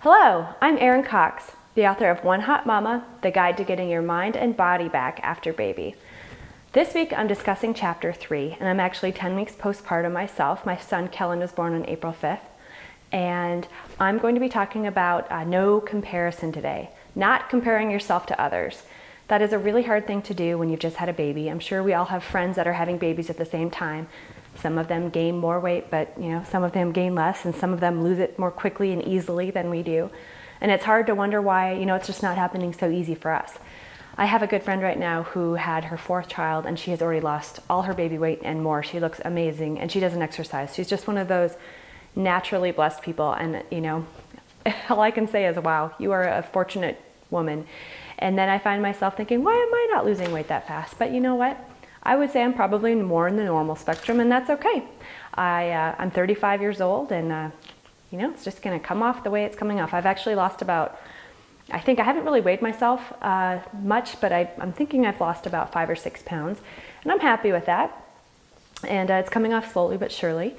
Hello, I'm Erin Cox, the author of One Hot Mama, The Guide to Getting Your Mind and Body Back After Baby. This week I'm discussing Chapter 3, and I'm actually 10 weeks postpartum myself. My son Kellen was born on April 5th, and I'm going to be talking about no comparison today, not comparing yourself to others. That is a really hard thing to do when you've just had a baby. I'm sure we all have friends that are having babies at the same time. Some of them gain more weight, but some of them gain less, and some of them lose it more quickly and easily than we do. And it's hard to wonder why, it's just not happening so easy for us. I have a good friend right now who had her 4th child, and she has already lost all her baby weight and more. She looks amazing, and she doesn't exercise. She's just one of those naturally blessed people, and all I can say is, wow, you are a fortunate woman. And then I find myself thinking, why am I not losing weight that fast? But you know what? I would say I'm probably more in the normal spectrum, and that's okay. I'm 35 years old, and it's just going to come off the way it's coming off. I've actually lost about, I haven't really weighed myself much, but I'm thinking I've lost about 5 or 6 pounds, and I'm happy with that. And it's coming off slowly but surely.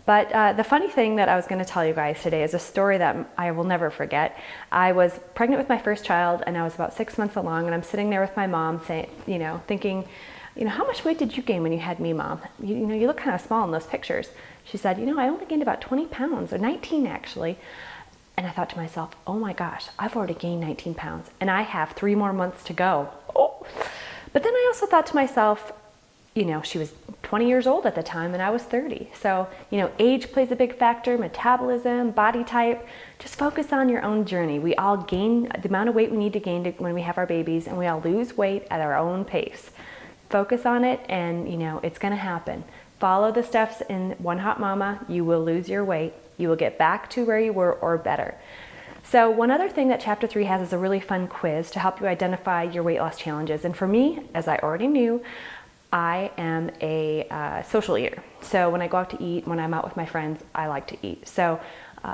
But the funny thing that I was going to tell you guys today is a story that I will never forget. I was pregnant with my first child, and I was about 6 months along, and I'm sitting there with my mom saying, thinking, how much weight did you gain when you had me, Mom? You look kind of small in those pictures. She said, I only gained about 20 pounds, or 19 actually. And I thought to myself, oh my gosh, I've already gained 19 pounds, and I have 3 more months to go. Oh. But then I also thought to myself, she was 20 years old at the time, and I was 30. So, age plays a big factor, metabolism, body type. Just focus on your own journey. We all gain the amount of weight we need to gain when we have our babies, and we all lose weight at our own pace. Focus on it, and it's going to happen. Follow the steps in One Hot Mama. You will lose your weight. You will get back to where you were or better. So one other thing that Chapter 3 has is a really fun quiz to help you identify your weight loss challenges. And for me, as I already knew, I am a social eater. So when I go out to eat, when I'm out with my friends, I like to eat. So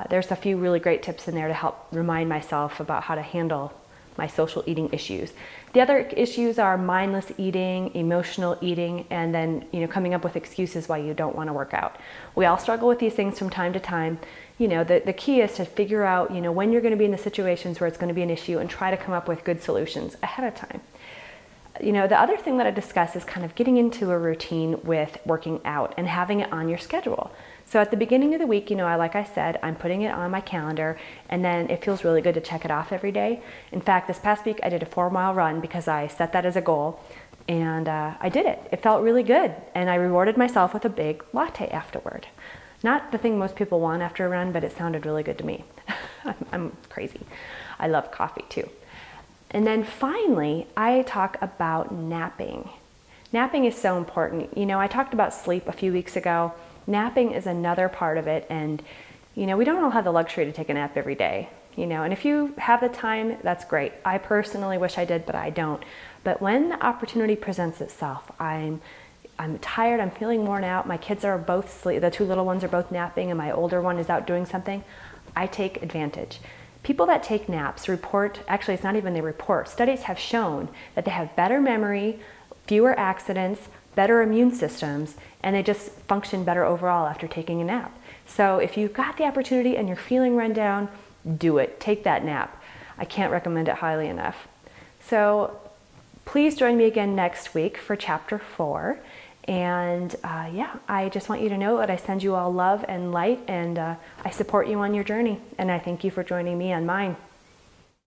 there's a few really great tips in there to help remind myself about how to handle my social eating issues. The other issues are mindless eating, emotional eating, and then coming up with excuses why you don't want to work out. We all struggle with these things from time to time. The key is to figure out when you're going to be in the situations where it's going to be an issue, and try to come up with good solutions ahead of time. The other thing that I discuss is kind of getting into a routine with working out and having it on your schedule. So at the beginning of the week, like I said, I'm putting it on my calendar, and then it feels really good to check it off every day. In fact, this past week I did a 4-mile run because I set that as a goal, and I did it. It felt really good, and I rewarded myself with a big latte afterward. Not the thing most people want after a run, but it sounded really good to me. I'm crazy. I love coffee too. And then finally, I talk about napping. Napping is so important. I talked about sleep a few weeks ago. Napping is another part of it, and we don't all have the luxury to take a nap every day, and if you have the time, that's great. I personally wish I did, but I don't. But when the opportunity presents itself, I'm tired, I'm feeling worn out, my kids are both asleep, the 2 little ones are both napping, and my older one is out doing something, I take advantage. People that take naps report, actually it's not even they report, studies have shown that they have better memory, fewer accidents, better immune systems, and they just function better overall after taking a nap. So if you've got the opportunity and you're feeling run down, do it. Take that nap. I can't recommend it highly enough. So please join me again next week for Chapter 4. And I just want you to know that I send you all love and light, and I support you on your journey. And I thank you for joining me on mine.